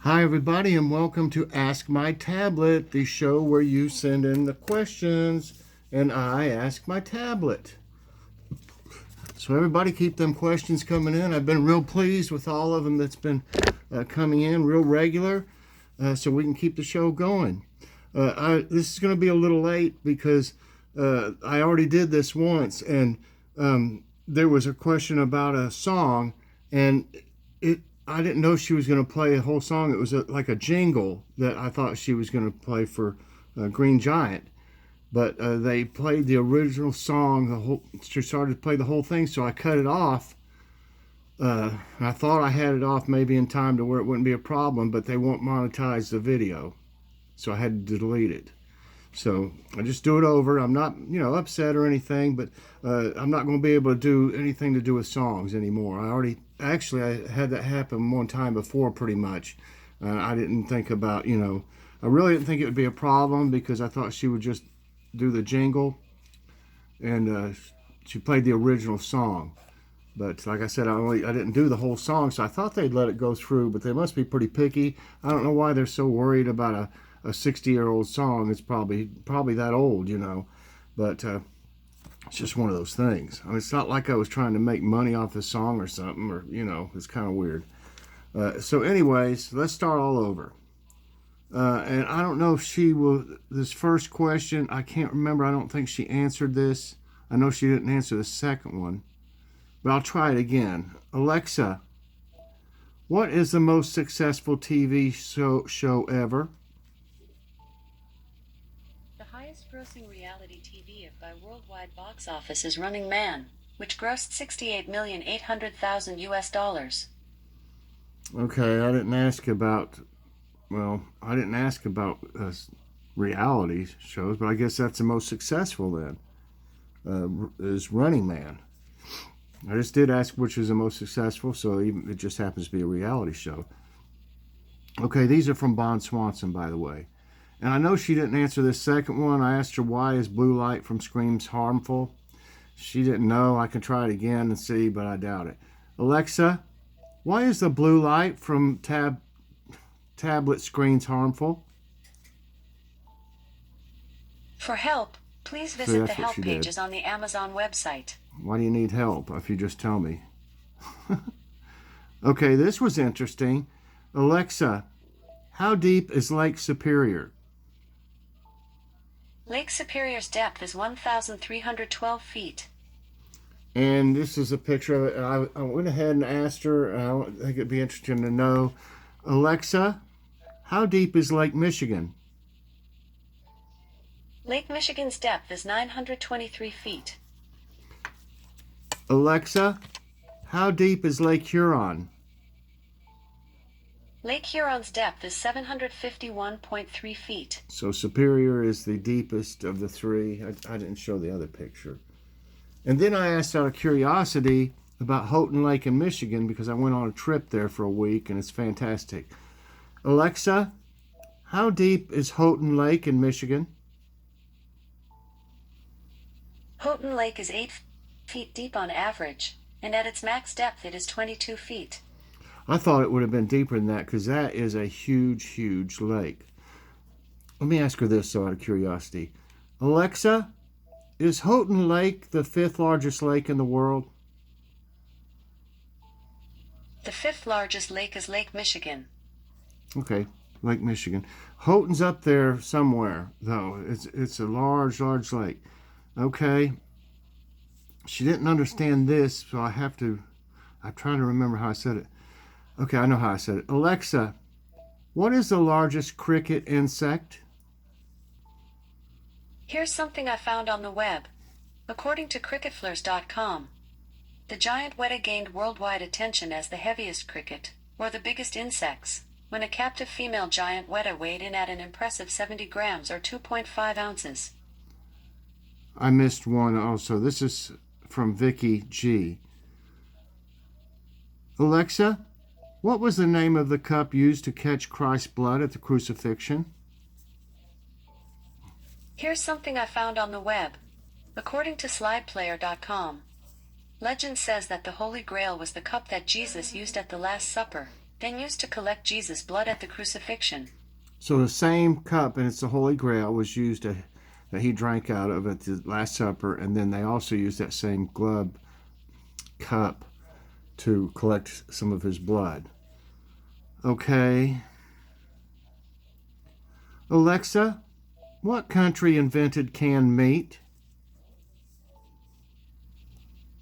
Hi, everybody, and welcome to Ask My Tablet, the show where you send in the questions and I ask my tablet. So, everybody, keep them questions coming in. I've been real pleased with all of them that's been coming in real regular, so we can keep the show going. This is going to be a little late because I already did this once, and there was a question about a song, and I didn't know she was going to play a whole song. It was like a jingle that I thought she was going to play for Green Giant. But they played the original song. She started to play the whole thing, so I cut it off. I thought I had it off maybe in time to where it wouldn't be a problem, but they won't monetize the video. So I had to delete it. So I just do it over. I'm not, upset or anything, but I'm not going to be able to do anything to do with songs anymore. I had that happen one time before pretty much. I didn't think about, I really didn't think it would be a problem because I thought she would just do the jingle and she played the original song. But like I said, I didn't do the whole song, so I thought they'd let it go through, but they must be pretty picky. I don't know why they're so worried about a 60-year-old song. It's probably that old, but it's just one of those things. I mean, it's not like I was trying to make money off the song or something, or it's kind of weird. So anyways, let's start all over. And I don't know if she will. This first question, I can't remember. I don't think she answered this. I know she didn't answer the second one, but I'll try it again. Alexa, what is the most successful TV show ever? Grossing reality TV by worldwide box office is Running Man, which grossed $68,800,000 US. Okay, I didn't ask about reality shows, but I guess that's the most successful then, is Running Man. I just did ask which is the most successful, so it just happens to be a reality show. Okay, these are from Bon Swanson, by the way. And I know she didn't answer this second one. I asked her, why is blue light from screens harmful? She didn't know. I can try it again and see, but I doubt it. Alexa, why is the blue light from tablet screens harmful? For help, please visit the help pages on the Amazon website. Why do you need help if you just tell me? Okay, this was interesting. Alexa, how deep is Lake Superior? Lake Superior's depth is 1,312 feet. And this is a picture of it. I went ahead and asked her, and I think it'd be interesting to know, Alexa, how deep is Lake Michigan? Lake Michigan's depth is 923 feet. Alexa, how deep is Lake Huron? Lake Huron's depth is 751.3 feet. So Superior is the deepest of the three. I didn't show the other picture. And then I asked out of curiosity about Houghton Lake in Michigan because I went on a trip there for a week and it's fantastic. Alexa, how deep is Houghton Lake in Michigan? Houghton Lake is 8 feet deep on average, and at its max depth it is 22 feet. I thought it would have been deeper than that because that is a huge, huge lake. Let me ask her this, so out of curiosity. Alexa, is Houghton Lake the 5th largest lake in the world? The 5th largest lake is Lake Michigan. Okay, Lake Michigan. Houghton's up there somewhere, though. It's a large, large lake. Okay. She didn't understand this, so I'm trying to remember how I said it. Okay, I know how I said it. Alexa, what is the largest cricket insect? Here's something I found on the web. According to cricketflurs.com, the giant weta gained worldwide attention as the heaviest cricket, or the biggest insects, when a captive female giant weta weighed in at an impressive 70 grams or 2.5 ounces. I missed one also. This is from Vicky G. Alexa, what was the name of the cup used to catch Christ's blood at the crucifixion? Here's something I found on the web. According to slideplayer.com, legend says that the Holy Grail was the cup that Jesus used at the Last Supper, then used to collect Jesus' blood at the crucifixion. So the same cup, and it's the Holy Grail, was used that he drank out of at the Last Supper, and then they also used that same cup to collect some of his blood. Okay. Alexa, what country invented canned meat?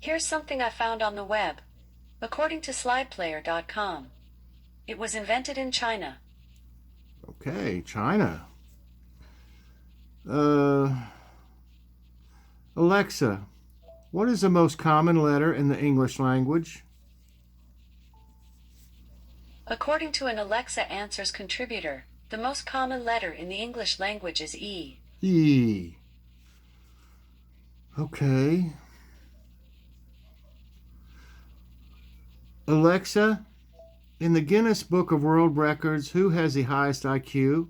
Here's something I found on the web. According to slideplayer.com, it was invented in China. Okay, China. Alexa, what is the most common letter in the English language? According to an Alexa Answers contributor, the most common letter in the English language is E. E. Okay. Alexa, in the Guinness Book of World Records, who has the highest IQ?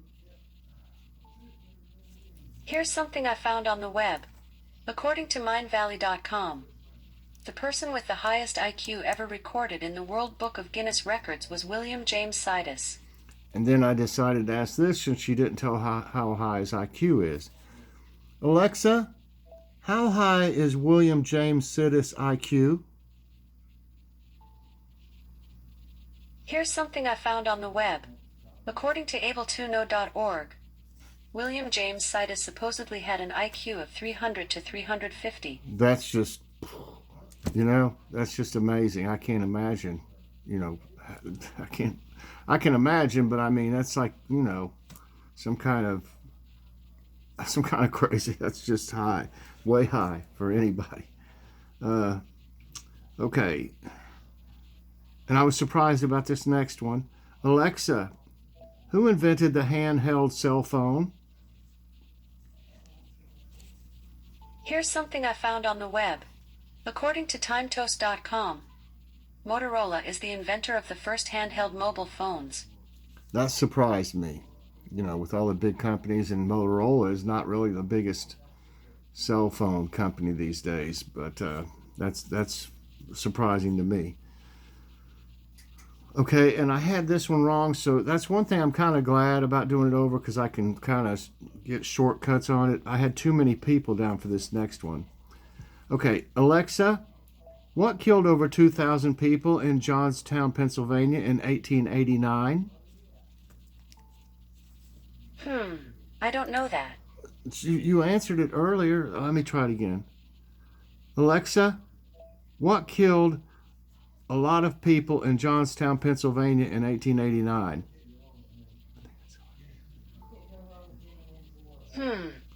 Here's something I found on the web. According to mindvalley.com, the person with the highest IQ ever recorded in the World Book of Guinness Records was William James Sidis. And then I decided to ask this since she didn't tell how high his IQ is. Alexa, how high is William James Sidis' IQ? Here's something I found on the web. According to able2know.org, William James Sidis supposedly had an IQ of 300 to 350. That's just, that's just amazing. I can't imagine, I can imagine, but I mean, that's like, some kind of crazy. That's just high, way high for anybody. Okay. And I was surprised about this next one. Alexa, who invented the handheld cell phone? Here's something I found on the web. According to timetoast.com, Motorola is the inventor of the first handheld mobile phones. That surprised me. With all the big companies, and Motorola is not really the biggest cell phone company these days, but that's surprising to me. Okay, and I had this one wrong, so that's one thing I'm kind of glad about doing it over, because I can kind of get shortcuts on it. I had too many people down for this next one. Okay, Alexa, what killed over 2,000 people in Johnstown, Pennsylvania in 1889? I don't know that. You answered it earlier. Let me try it again. Alexa, what killed a lot of people in Johnstown, Pennsylvania in 1889?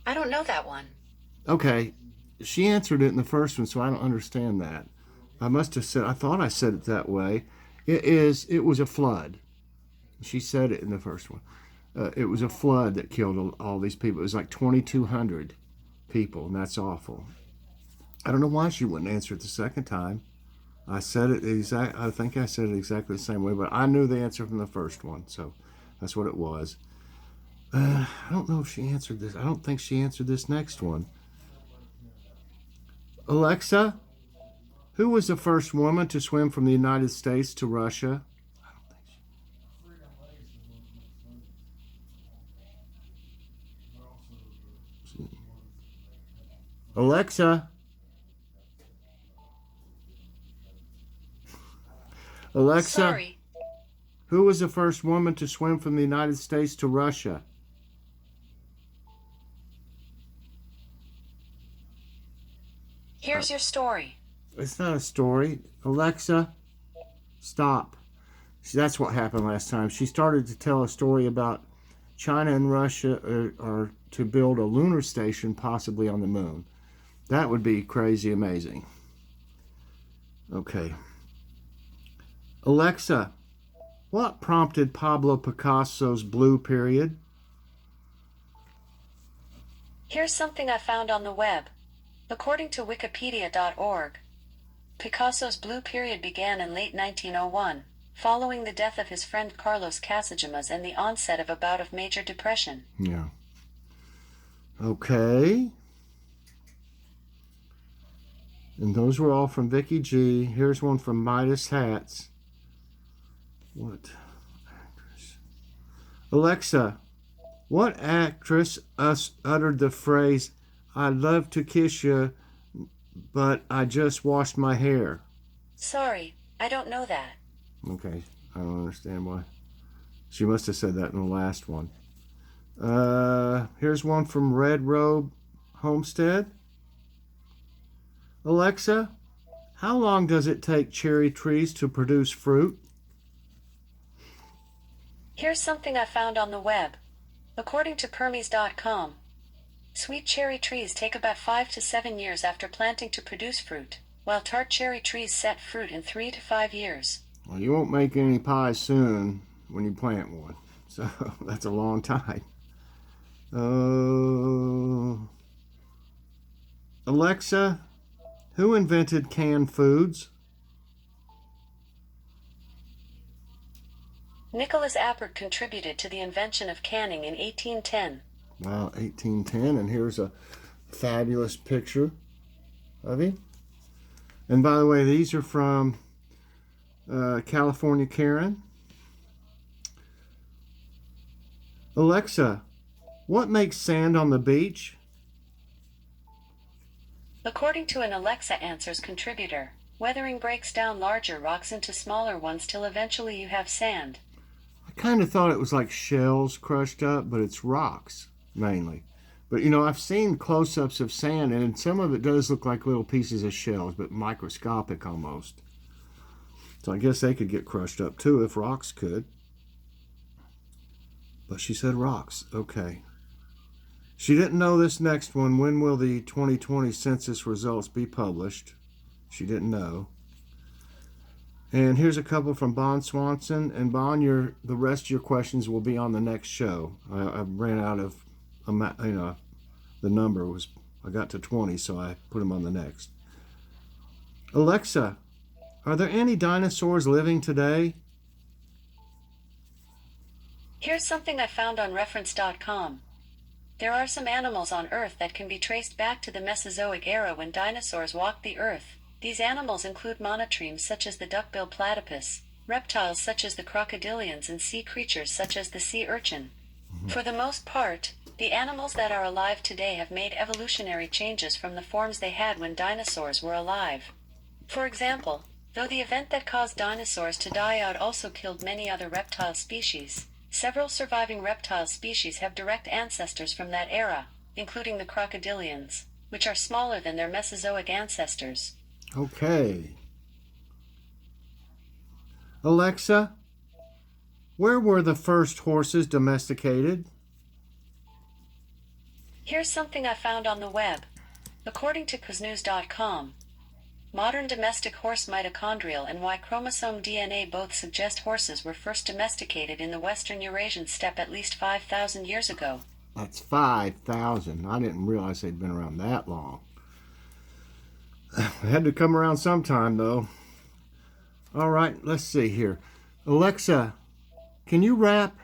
I don't know that one. Okay, she answered it in the first one, so I don't understand that. I thought I said it that way. It was a flood. She said it in the first one. It was a flood that killed all these people. It was like 2,200 people, and that's awful. I don't know why she wouldn't answer it the second time. I think I said it exactly the same way, but I knew the answer from the first one, so that's what it was. I don't know if she answered this. I don't think she answered this next one. Alexa, who was the first woman to swim from the United States to Russia? I don't think she... Alexa. Alexa, Sorry. Who was the first woman to swim from the United States to Russia? Here's your story. It's not a story. Alexa, stop. See, that's what happened last time. She started to tell a story about China and Russia are to build a lunar station possibly on the moon. That would be crazy amazing. Okay. Alexa, what prompted Pablo Picasso's blue period? Here's something I found on the web. According to wikipedia.org, Picasso's blue period began in late 1901, following the death of his friend Carlos Casagemas and the onset of a bout of major depression. Yeah. Okay. And those were all from Vicky G. Here's one from Midas Hats. What? Alexa, what actress uttered the phrase, "I'd love to kiss you, but I just washed my hair"? Sorry, I don't know that. Okay, I don't understand why. She must have said that in the last one. Here's one from Red Robe Homestead. Alexa, how long does it take cherry trees to produce fruit? Here's something I found on the web. According to Permies.com, sweet cherry trees take about 5 to 7 years after planting to produce fruit, while tart cherry trees set fruit in 3 to 5 years. Well, you won't make any pies soon when you plant one. So that's a long time. Oh. Alexa, who invented canned foods? Nicholas Appert contributed to the invention of canning in 1810. Wow, 1810, and here's a fabulous picture of him. And by the way, these are from California Karen. Alexa, what makes sand on the beach? According to an Alexa Answers contributor, weathering breaks down larger rocks into smaller ones till eventually you have sand. I kind of thought it was like shells crushed up, but it's rocks mainly. But you know, I've seen close-ups of sand, and some of it does look like little pieces of shells, but microscopic almost. So I guess they could get crushed up too if rocks could. But she said rocks. Okay. She didn't know this next one. When will the 2020 census results be published? She didn't know. And here's a couple from Bon Swanson. And Bon, the rest of your questions will be on the next show. I ran out of, the number was, I got to 20, so I put them on the next. Alexa, are there any dinosaurs living today? Here's something I found on reference.com. There are some animals on Earth that can be traced back to the Mesozoic era when dinosaurs walked the Earth. These animals include monotremes such as the duck-billed platypus, reptiles such as the crocodilians, and sea creatures such as the sea urchin. For the most part, the animals that are alive today have made evolutionary changes from the forms they had when dinosaurs were alive. For example, though the event that caused dinosaurs to die out also killed many other reptile species, several surviving reptile species have direct ancestors from that era, including the crocodilians, which are smaller than their Mesozoic ancestors. Okay. Alexa, where were the first horses domesticated? Here's something I found on the web. According to Quiznews.com, modern domestic horse mitochondrial and Y chromosome DNA both suggest horses were first domesticated in the western Eurasian steppe at least 5,000 years ago. That's 5,000. I didn't realize they'd been around that long. They had to come around sometime, though. All right, let's see here. Alexa, can you rap?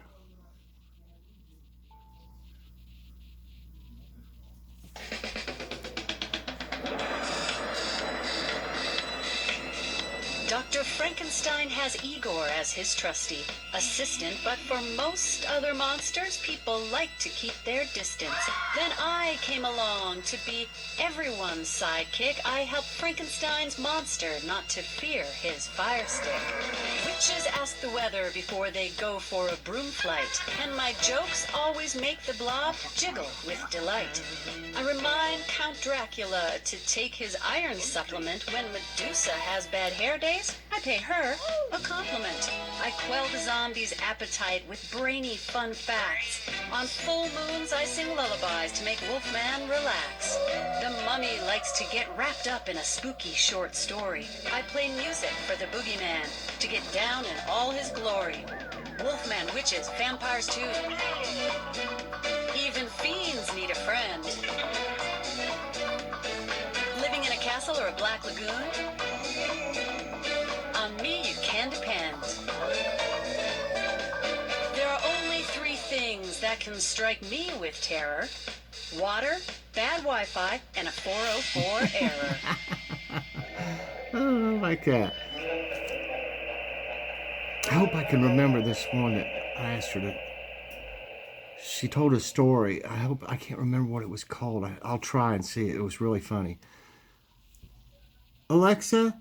Dr. Frankenstein has Igor as his trusty assistant, but for most other monsters, people like to keep their distance. Then I came along to be everyone's sidekick. I helped Frankenstein's monster not to fear his fire stick. Witches ask the weather before they go for a broom flight, and my jokes always make the blob jiggle with delight. I remind Count Dracula to take his iron supplement when Medusa has bad hair days. I pay her a compliment. I quell the zombie's appetite with brainy fun facts. On full moons, I sing lullabies to make Wolfman relax. The mummy likes to get wrapped up in a spooky short story. I play music for the boogeyman to get down in all his glory. Wolfman, witches, vampires too. Even fiends need a friend. Living in a castle or a black lagoon? On me you can depend. There are only 3 things that can strike me with terror: water, bad Wi-Fi, and a 404 error. Oh, I like that. I hope I can remember this one that I asked her to She told a story. I can't remember what it was called. I'll try and see it. It was really funny. Alexa,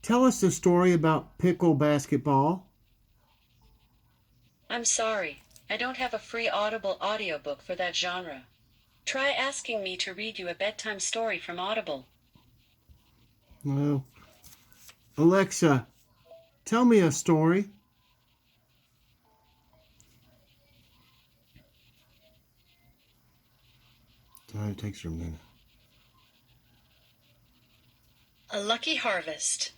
tell us a story about pickle basketball. I'm sorry, I don't have a free Audible audiobook for that genre. Try asking me to read you a bedtime story from Audible. No. Alexa, tell me a story. It takes her a minute. A lucky harvest.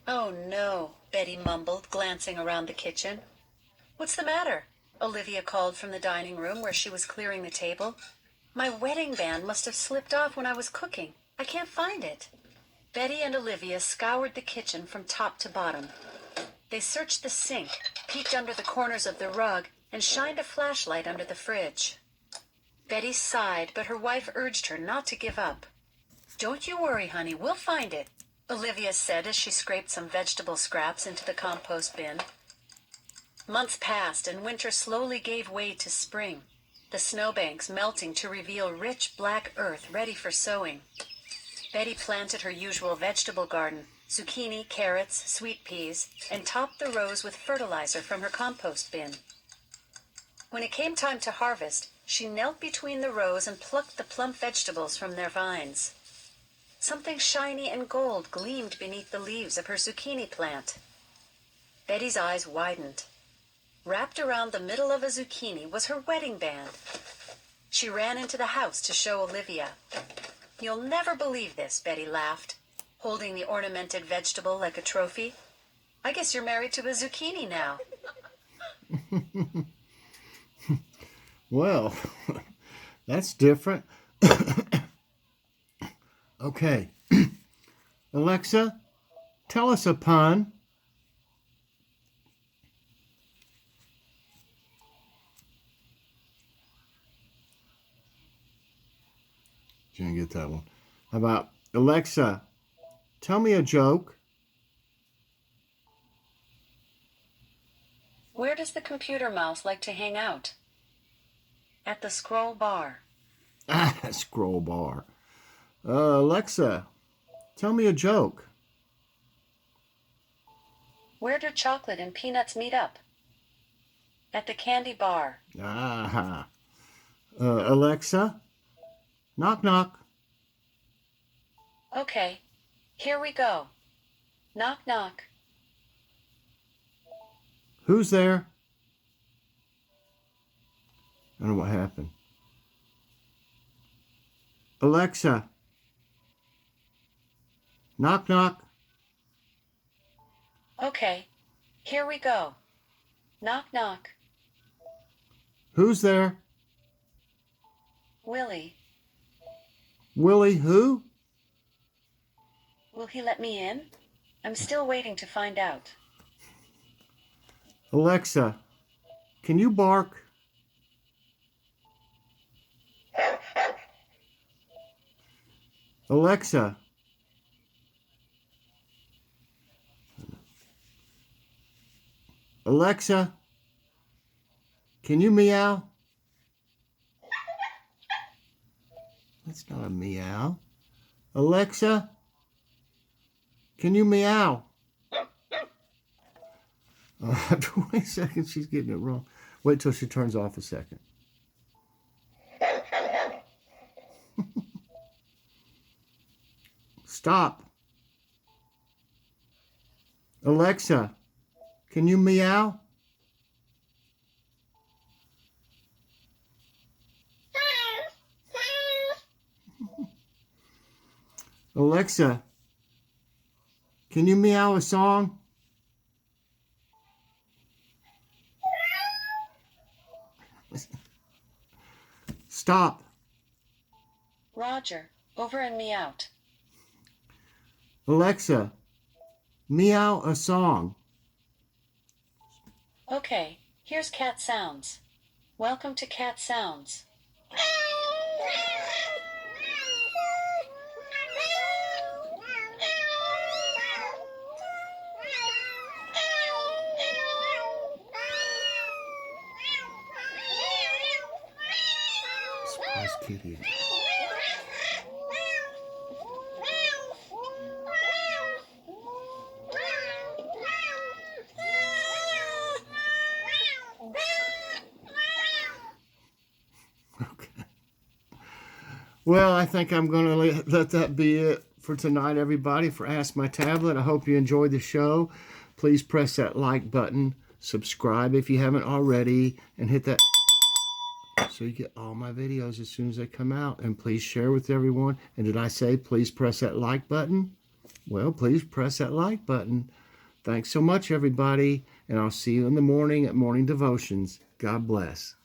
Oh no, Betty mumbled, glancing around the kitchen. What's the matter? Olivia called from the dining room where she was clearing the table. My wedding band must have slipped off when I was cooking. I can't find it. Betty and Olivia scoured the kitchen from top to bottom. They searched the sink, peeked under the corners of the rug, and shined a flashlight under the fridge. Betty sighed, but her wife urged her not to give up. Don't you worry, honey, we'll find it, Olivia said as she scraped some vegetable scraps into the compost bin. Months passed and winter slowly gave way to spring, the snowbanks melting to reveal rich black earth ready for sowing. Betty planted her usual vegetable garden, zucchini, carrots, sweet peas, and topped the rows with fertilizer from her compost bin. When it came time to harvest, she knelt between the rows and plucked the plump vegetables from their vines. Something shiny and gold gleamed beneath the leaves of her zucchini plant. Betty's eyes widened. Wrapped around the middle of a zucchini was her wedding band. She ran into the house to show Olivia. You'll never believe this, Betty laughed, holding the ornamented vegetable like a trophy. I guess you're married to a zucchini now. Well, that's different. Okay. Alexa, tell us a pun. She didn't get that one. How about Alexa, tell me a joke. Where does the computer mouse like to hang out? At the scroll bar. Scroll bar. Alexa, tell me a joke. Where do chocolate and peanuts meet up? At the candy bar. Alexa, knock knock. Okay, here we go. Knock knock. Who's there? I don't know what happened. Alexa, knock knock. Okay, here we go. Knock knock. Who's there? Willie, Willie who? will he let me in? I'm still waiting to find out. Alexa, can you bark? Alexa, Alexa, can you meow? That's not a meow. Alexa, can you meow? Wait a second, she's getting it wrong. Wait till she turns off a second. Stop. Alexa, can you meow? Alexa, can you meow a song? Stop. Roger, over and me out. Alexa, meow a song. Okay, here's Cat Sounds. Welcome to Cat Sounds. kitty. Okay. Well, I think I'm going to let that be it for tonight, everybody, for Ask My Tablet. I hope you enjoyed the show. Please press that like button, subscribe if you haven't already, and hit that so you get all my videos as soon as they come out. And please share with everyone. And did I say please press that like button? Well, please press that like button. Thanks so much, everybody. And I'll see you in the morning at Morning Devotions. God bless.